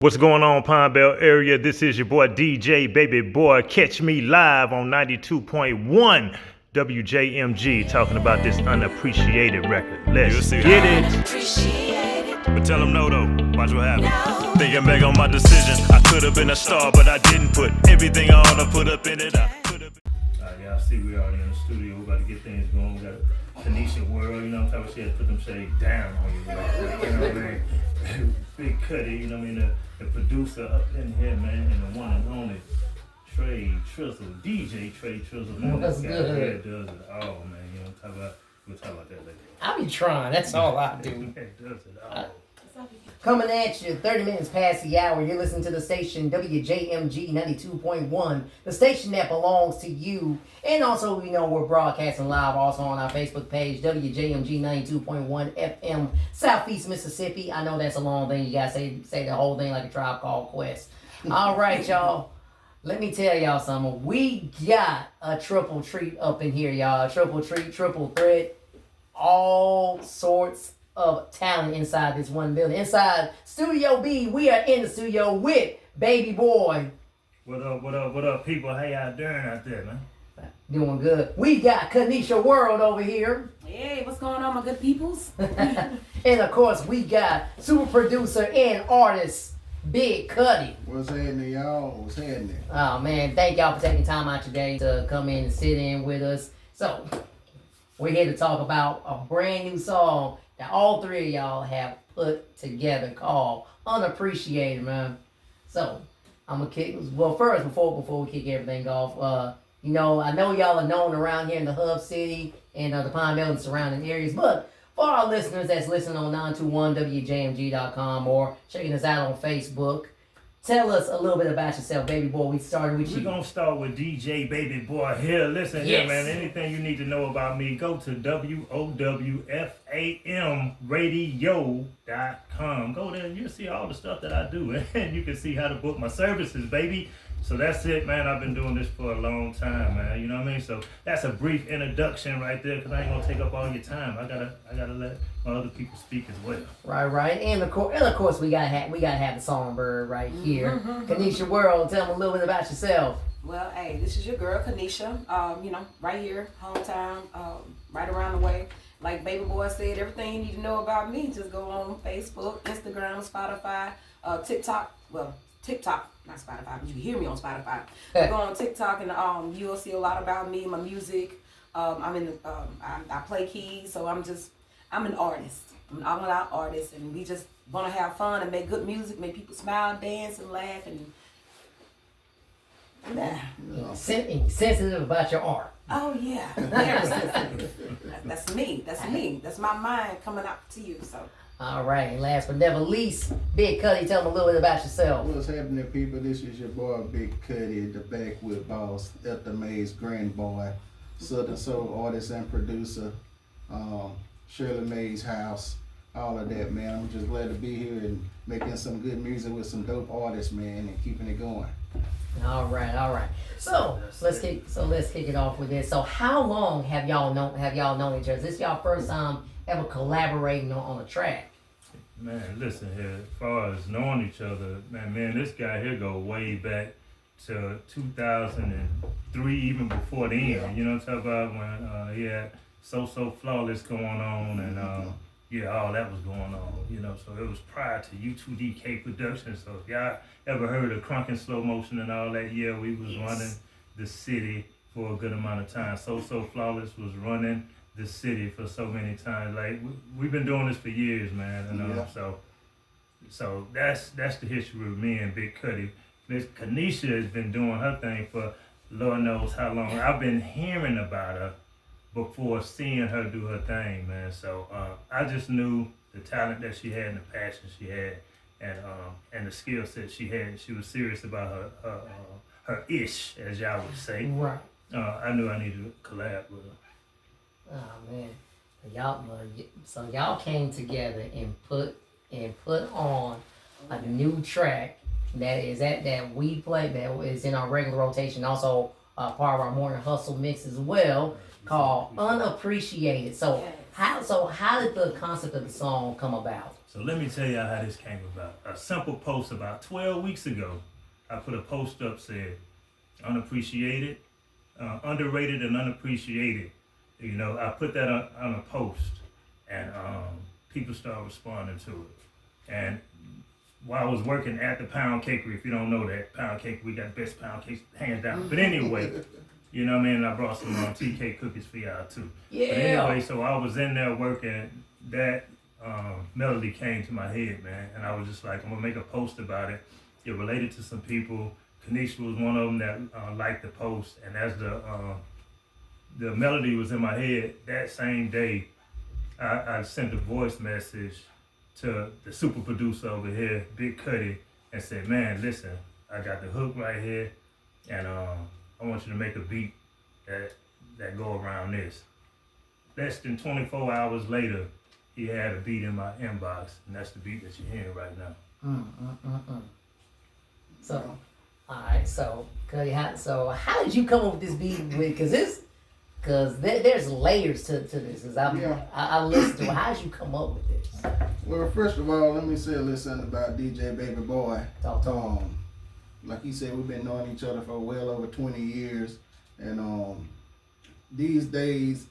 What's going on, Pinebelt area? This is your boy DJ Babiboi. Catch me live on 92.1 WJMG talking about this Unappreciated record. Let's get it. But tell them no though, watch what happens. No. Thinking back on my decision, I could have been a star, but I didn't put everything I ought to put up in it. Y'all see we already in the studio, we're about to get things going. We got Kenisha World, you know what I'm talking about? She had to put them shades down on you, you know what I mean? Big Kutty, you know what I mean? The producer up in here, man, and the one and only Trey Trizzle, DJ Trey Trizzle, man. That's this guy good. here does it all, man. You know what I'm talking about? We'll talk about that later. I be trying, that's all I do. He does it all. Coming at you 30 minutes past the hour, you're listening to the station WJMG 92.1, the station that belongs to you. And also, you know, we're broadcasting live also on our Facebook page, WJMG 92.1 FM, Southeast Mississippi. I know that's a long thing. You gotta say the whole thing like a Tribe Called Quest. All right, y'all. Let me tell y'all something. We got a triple treat up in here, y'all. Triple treat, triple threat, all sorts of talent inside this one building. Inside Studio B, we are in the studio with Babiboi. What up, people? How y'all doing out there, man? Doing good. We got Kenisha World over here. Hey, what's going on, my good peoples? And of course, we got super producer and artist Big Kutty. What's happening, y'all? What's happening? Oh man, thank y'all for taking time out today to come in and sit in with us. So, we're here to talk about a brand new song that all three of y'all have put together called Unappreciated, man. So, I'm gonna kick, well first, before we kick everything off, you know, I know y'all are known around here in the Hub City and the Pinebelt and surrounding areas, but for our listeners that's listening on 921wjmg.com or checking us out on Facebook, tell us a little bit about yourself, Babiboi. We started with We're you. going to start with DJ Babiboi here. Listen here, man. Anything you need to know about me, go to WOWFAMradio.com. Go there and you'll see all the stuff that I do. And you can see how to book my services, baby. So that's it, man. I've been doing this for a long time, man. You know what I mean? So that's a brief introduction right there, because I ain't going to take up all your time. I gotta let my other people speak as well. Right. And of course, we gotta have the songbird right here. Kenisha World, tell them a little bit about yourself. Well, hey, this is your girl, Kenisha. You know, right here, hometown, right around the way. Like Babiboi said, everything you need to know about me, just go on Facebook, Instagram, Spotify, TikTok. Well, TikTok, not Spotify, but you can hear me on Spotify. Go on TikTok and you'll see a lot about me, my music. I play keys, so I'm an artist. I'm an all-out artist, and we just want to have fun and make good music, make people smile, dance, and laugh, and Sensitive about your art. oh yeah, very sensitive. That's me. That's my mind coming out to you. So. All right, and last but never least, Big Kutty, tell them a little bit about yourself. What's happening, people? This is your boy, Big Kutty, the backwood boss, Elder May's grandboy, Southern Soul artist and producer, Shirley May's house, all of that, man. I'm just glad to be here and making some good music with some dope artists, man, and keeping it going. All right. So let's kick it off with this. So how long have y'all known each other? Is this y'all first time ever collaborating on a track? Man, listen here, as far as knowing each other, man, this guy here go way back to 2003, even before then. Yeah. You know what I'm talking about? When he had So Flawless going on and all that was going on, you know. So it was prior to U2DK production. So if y'all ever heard of Crunk in Slow Motion and all that, yeah, we was running the city for a good amount of time. So Flawless was running the city for so many times. Like we've been doing this for years, man. And so that's the history with me and Big Kutty. Miss Kenisha has been doing her thing for Lord knows how long. I've been hearing about her before seeing her do her thing, man. So I just knew the talent that she had and the passion she had, and the skill set she had. She was serious about her ish, as y'all would say. Right. I knew I needed to collab with her. Oh man, y'all came together and put on a new track that we play, that is in our regular rotation, also part of our morning hustle mix as well, called Unappreciated. So how did the concept of the song come about? So let me tell y'all how this came about. A simple post about 12 weeks ago. I put a post up said, unappreciated, underrated and unappreciated. You know, I put that on a post, and people started responding to it. And while I was working at the Pound Cakery, if you don't know that, Pound Cakery, we got the best pound cakes hands down. But anyway, you know what I mean? I brought some TK cookies for y'all too. Yeah. But anyway, so I was in there working. That melody came to my head, man, and I was just like, I'm gonna make a post about it. It related to some people. Kenisha was one of them that liked the post, and as the melody was in my head, that same day, I sent a voice message to the super producer over here, Big Kutty, and said, man, listen, I got the hook right here, and I want you to make a beat that go around this. Less than 24 hours later, he had a beat in my inbox, and that's the beat that you're hearing right now. So, all right, so Kutty, how did you come up with this beat? Because there's layers to this. I listened to it. How did you come up with this? Well, first of all, let me say a little something about DJ Babiboi. Talk to him. Like he said, we've been knowing each other for well over 20 years, and these days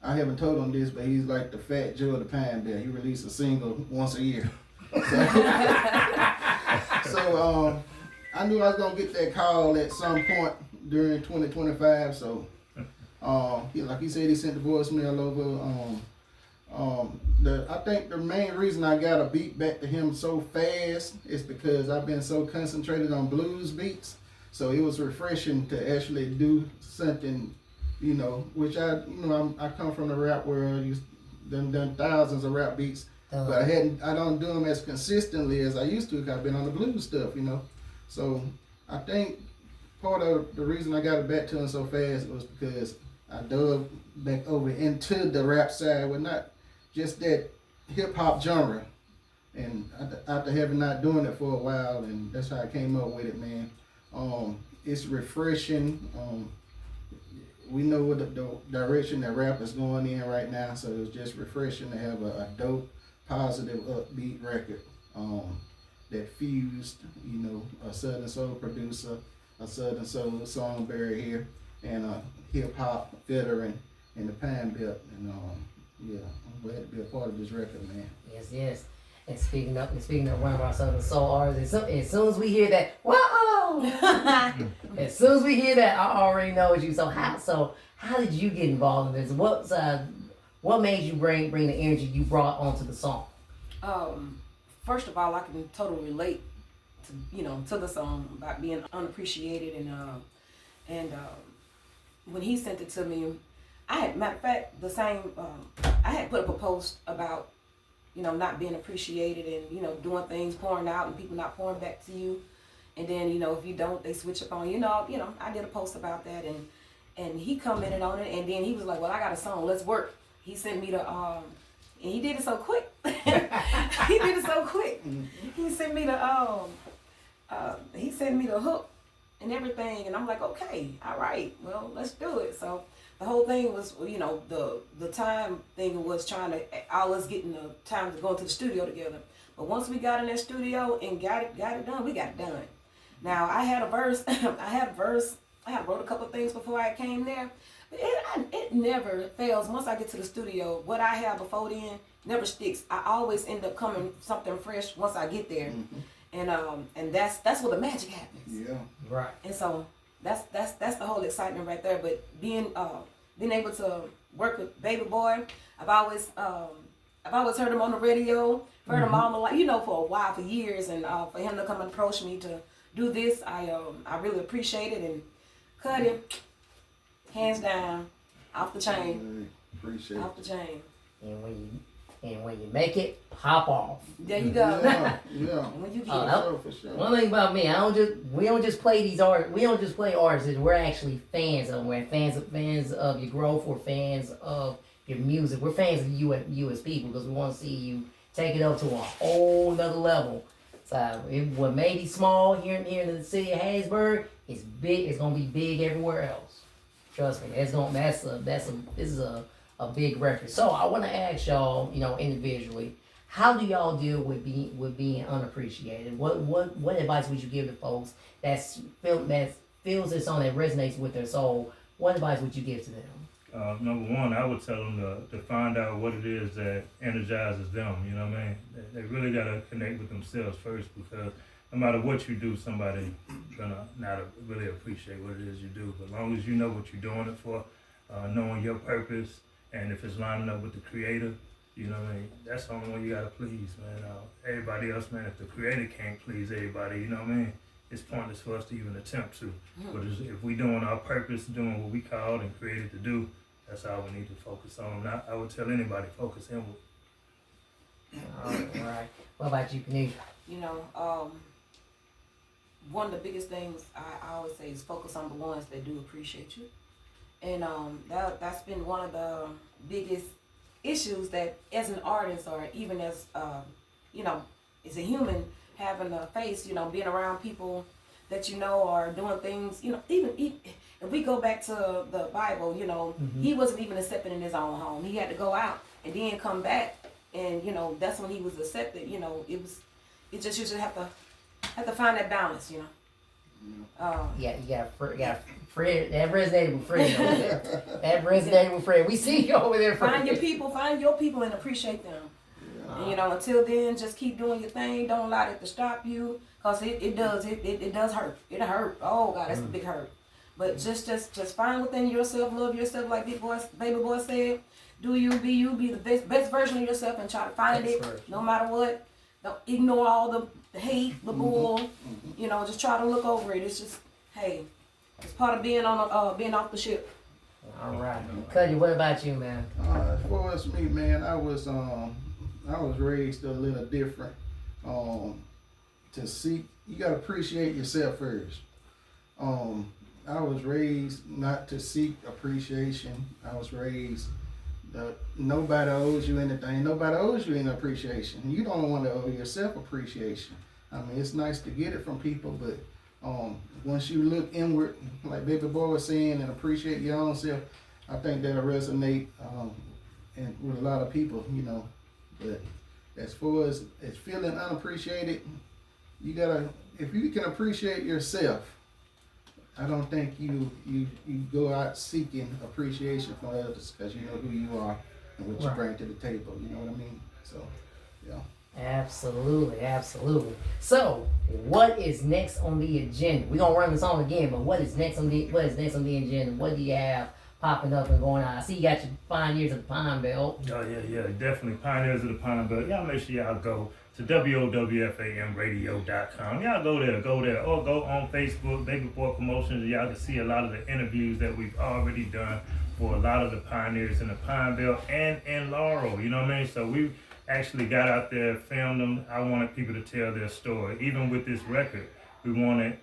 I haven't told him this, but he's like the Fat Joe of the Pinebelt. He releases a single once a year. So I knew I was gonna get that call at some point during 2025. So like he said, he sent the voicemail over. I think the main reason I got a beat back to him so fast is because I've been so concentrated on blues beats. So it was refreshing to actually do something, you know, which I come from the rap world. Done thousands of rap beats, but I don't do them as consistently as I used to because I've been on the blues stuff, you know. So I think part of the reason I got it back to him so fast was because I dug back over into the rap side with not just that hip hop genre, and after having not doing it for a while, and that's how I came up with it, man. It's refreshing. We know what the direction that rap is going in right now, so it's just refreshing to have a dope, positive, upbeat record that fused, you know, a Southern Soul producer, a Southern Soul songbearer here, and a hip hop veteran in the Pinebelt, and yeah, I'm glad to be a part of this record, man. Yes. And speaking of one of our Southern Soul artists, as soon as we hear that, whoa! As soon as we hear that, I already know it's you. So how did you get involved in this? What made you bring the energy you brought onto the song? First of all, I can totally relate to the song about being unappreciated, and when he sent it to me, matter of fact, I had put up a post about, you know, not being appreciated and, you know, doing things, pouring out and people not pouring back to you. And then, you know, if you don't, they switch up on you. I did a post about that, and he commented on it, and then he was like, well, I got a song, let's work. He sent me and he did it so quick. He did it so quick. He sent me the hook and everything, and I'm like, okay, all right, well, let's do it. So the whole thing was, you know, the time thing was trying to all us getting the time to go into the studio together. But once we got in that studio and got it done, we got it done. Now I had a verse, I had wrote a couple of things before I came there, but it never fails. Once I get to the studio, what I have before then never sticks. I always end up coming something fresh once I get there, and that's where the magic happens. Yeah, right. And so that's the whole excitement right there. But being able to work with Babiboi, I've always heard him on the radio, heard him all the for a while, for years, and for him to come and approach me to do this, I really appreciate it. And Kutty, hands down, off the chain. Appreciate off the chain. And when you make it, pop off. There you go. Yeah. When you get for sure. One thing about me, we don't just play these artists. We don't just play artists. We're actually fans of them. We're fans of your growth. We're fans of your music. We're fans of you as people, because we want to see you take it up to a whole nother level. So what may be small here in the city of Hattiesburg, it's big. It's gonna be big everywhere else. Trust me. This is a big record. So I want to ask y'all, individually, How do y'all deal with being unappreciated? What advice would you give to folks that feels this song that resonates with their soul? What advice would you give to them? Number one, I would tell them to find out what it is that energizes them. You know what I mean? They really gotta connect with themselves first, because no matter what you do, somebody gonna not really appreciate what it is you do. But as long as you know what you're doing it for, knowing your purpose, and if it's lining up with the Creator, you know what I mean? That's the only one you gotta please, man. Everybody else, man, if the Creator can't please everybody, you know what I mean? It's pointless for us to even attempt to. But if we doing our purpose, doing what we called and created to do, that's all we need to focus on. I would tell anybody, focus inward. All right. What about you, Kenisha? You know, one of the biggest things I always say is focus on the ones that do appreciate you. And that's been one of the biggest issues that as an artist, or even as, you know, as a human, having to face, you know, being around people that you know are doing things, you know, even if we go back to the Bible, you know, he wasn't even accepted in his own home. He had to go out and then come back, and you know, that's when he was accepted. You know, you just have to find that balance, you know. You got Fred. That resonated with Fred over there. That resonated with Fred. We see you over there, Fred. Find your people and appreciate them. And, you know, until then, just keep doing your thing. Don't allow it to stop you, cause it does hurt. It hurt. Oh God, that's a big hurt. But just find within yourself, love yourself, like Baby Boy said. Do you, be you, be the best version of yourself, and try to find it no matter what. Don't ignore all the hate, the bull. You know, just try to look over it. It's just, hey, it's part of being off the ship. All right, Kutty, what about you, man? As far as me, man, I was raised a little different. To seek, you gotta appreciate yourself first. I was raised not to seek appreciation. I was raised that nobody owes you anything. Nobody owes you any appreciation. You don't want to owe yourself appreciation. I mean, it's nice to get it from people, but once you look inward, like Baby Boy was saying, and appreciate your own self, I think that'll resonate and with a lot of people, you know. But as far as feeling unappreciated, you gotta, if you can appreciate yourself, I don't think you go out seeking appreciation from others, because you know who you are and what you bring to the table. You know what I mean? So, yeah. Absolutely. So, what is next on the agenda? We're gonna run this on again, but what is next on the agenda? What do you have popping up and going on? I see you got your Pioneers of the Pinebelt. Oh yeah, definitely Pioneers of the Pinebelt. Y'all make sure y'all go to WOWFAMradio.com. Y'all go there, or go on Facebook, Baby Boy Promotions, and y'all can see a lot of the interviews that we've already done for a lot of the pioneers in the Pine Belt and in Laurel. You know what I mean? So we actually got out there, filmed them. I wanted people to tell their story. Even with this record, we wanted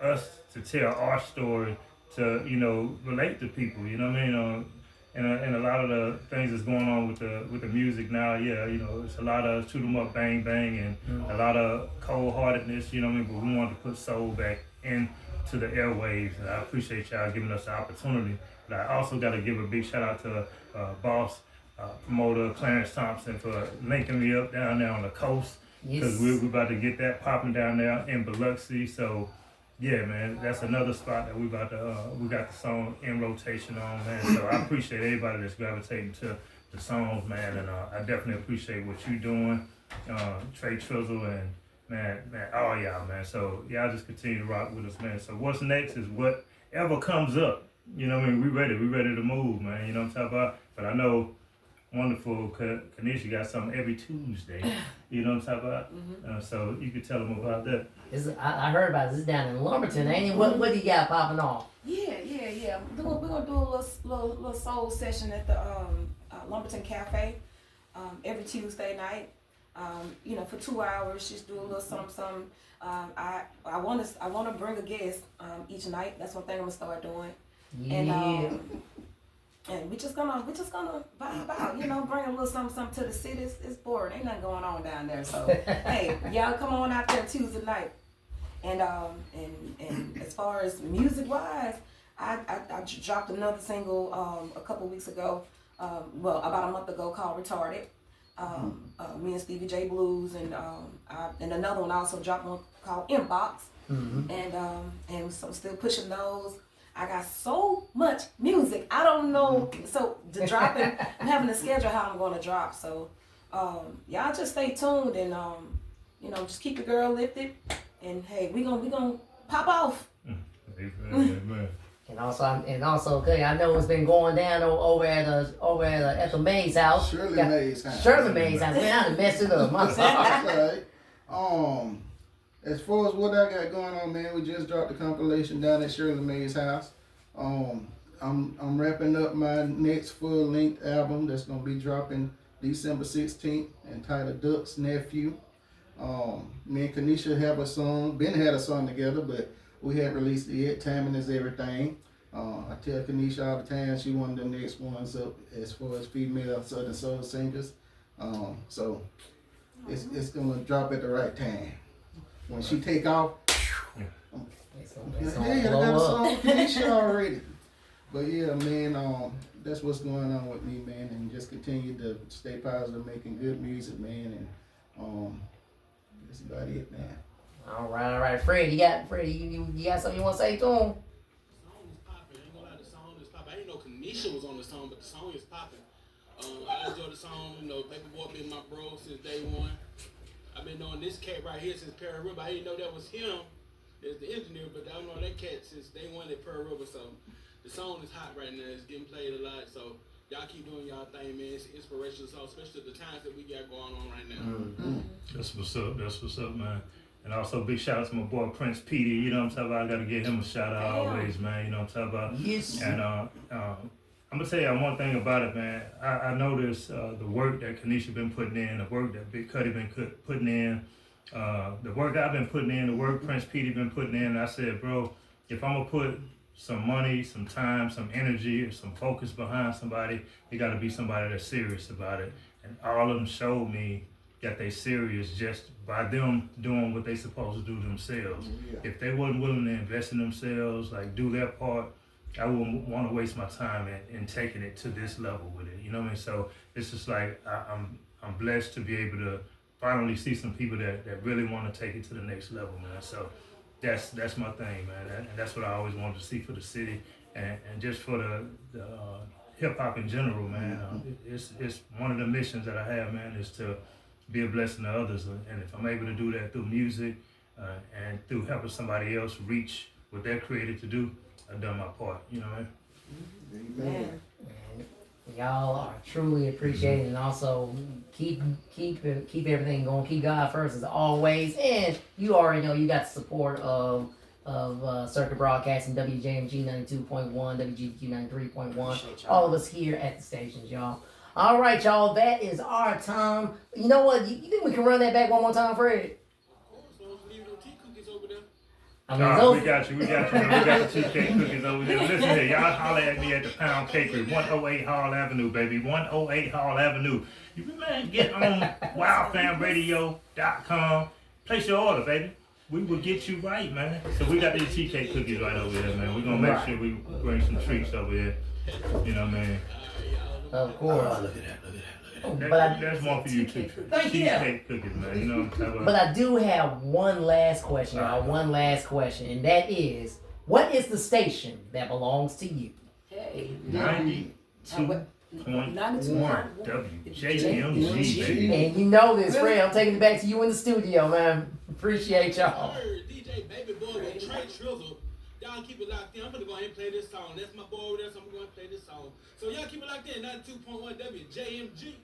us to tell our story to, you know, relate to people. You know what I mean? And a lot of the things that's going on with the music now, yeah, you know, it's a lot of shoot 'em up, bang bang, and a lot of cold-heartedness, you know what I mean? But we wanted to put soul back into the airwaves, and I appreciate y'all giving us the opportunity. But I also got to give a big shout out to boss promoter Clarence Thompson for linking me up down there on the coast, because we're about to get that popping down there in Biloxi. So yeah, man, that's another spot that we got the song in rotation on, man. So I appreciate everybody that's gravitating to the songs, man, and I definitely appreciate what you doing, Trey Trizzle, and man, all y'all, man. So y'all just continue to rock with us, man. So what's next is whatever comes up. You know what I mean? We ready to move, man. You know what I'm talking about? But I know wonderful Kenisha got something every Tuesday. You know what I'm talking about? So you could tell them about that. I heard about this down in Lumberton, ain't it? What do you got popping off? Yeah. We're gonna do a little soul session at the Lumberton Cafe every Tuesday night. You know, for 2 hours, just do a little something. I wanna bring a guest each night. That's one thing I'm gonna start doing. Yeah. And we just gonna vibe out, you know, bring a little something to the city. It's boring. Ain't nothing going on down there. So hey, y'all come on out there Tuesday night. And as far as music wise, I dropped another single a couple weeks ago, about a month ago, called Retarded. Me and Stevie J Blues, and another one I also dropped one called Inbox, and so I'm still pushing those. I got so much music. I don't know. So the dropping, I'm having to schedule how I'm going to drop. So y'all just stay tuned and just keep your girl lifted. And hey, we gonna pop off. Amen. And also, okay, I know it's been going down over at the Mays house. Shirley Mays house. Shirley Mays house. Man, I done messed it up. I'm sorry. Okay. As far as what I got going on, man, we just dropped the compilation down at Shirley Mays house. I'm wrapping up my next full-length album that's gonna be dropping December 16th, entitled Duck's Nephew. Me and Kenisha have a song. Ben had a song together, but we haven't released it yet. Timing is everything. I tell Kenisha all the time she one of the next ones up as far as female Southern Soul singers. So it's gonna drop at the right time. When she take off, hey, I got a song with Kenisha already. But yeah, man, that's what's going on with me, man, and just continue to stay positive, making good music, man, and that's about it, man. All right. Fred, you got something you want to say to him? The song is popping. I ain't gonna lie, the song is popping. I didn't know Kenisha was on the song, but the song is popping. I enjoy the song. Babiboi been my bro since day one. I've been knowing this cat right here since Pearl River. I didn't know that was him as the engineer, but I know that cat since day one at Pearl River. So the song is hot right now. It's getting played a lot. So y'all keep doing y'all thing, man. It's inspirational song, especially the times that we got going on right now. That's what's up, man. And also big shout out to my boy Prince Petey. You know what I'm talking about? I gotta give him a shout out always, man. You know what I'm talking about? Yes. And I'm gonna tell you one thing about it, man. I noticed the work that Kenisha been putting in, the work that Big Kutty been putting in, the work I've been putting in, the work Prince Petey been putting in. I said, bro, if I'm gonna put some money, some time, some energy, some focus behind somebody, it gotta be somebody that's serious about it. And all of them showed me that they serious just by them doing what they supposed to do themselves. Yeah. If they wasn't willing to invest in themselves, like do their part, I wouldn't want to waste my time in taking it to this level with it. You know what I mean? So it's just like I'm blessed to be able to finally see some people that really want to take it to the next level, man. So that's my thing, man. And that's what I always wanted to see for the city and just for the hip hop in general, man. It's one of the missions that I have, man, is to be a blessing to others. And if I'm able to do that through music and through helping somebody else reach what they're created to do, I've done my part. You know what I mean? Amen. Y'all are truly appreciated, and also keep everything going. Keep God first as always. And you already know you got the support of Circuit Broadcasting, WJMG 92.1, WGQ 93.1. All of us here at the stations, y'all. All right, y'all. That is our time. You know what? You think we can run that back one more time, Fred? I mean, we got you. We got the cheesecake cookies over there. Listen here, y'all holler at me at the Pound Cakery, 108 Hall Avenue, baby. 108 Hall Avenue. You man, get on wildfamradio.com. Place your order, baby. We will get you right, man. So we got these cheesecake cookies right over here, man. We're gonna make sure we bring some treats over here. You know what I mean? Of course. Oh, look at that. That's one for you too. Thank you. Cheesecake cookies, man. You know what I'm talking about? But I do have one last question, y'all. One last question, and that is, what is the station that belongs to you? Hey. 92.1 WJMG, baby. And you know this, Fred. I'm taking it back to you in the studio, man. Appreciate y'all. DJ Babiboi with Trey Trizzle. Y'all keep it locked in. I'm gonna go ahead and play this song. That's my boy over there, so I'm gonna play this song. So y'all keep it locked in. 92.1 WJMG.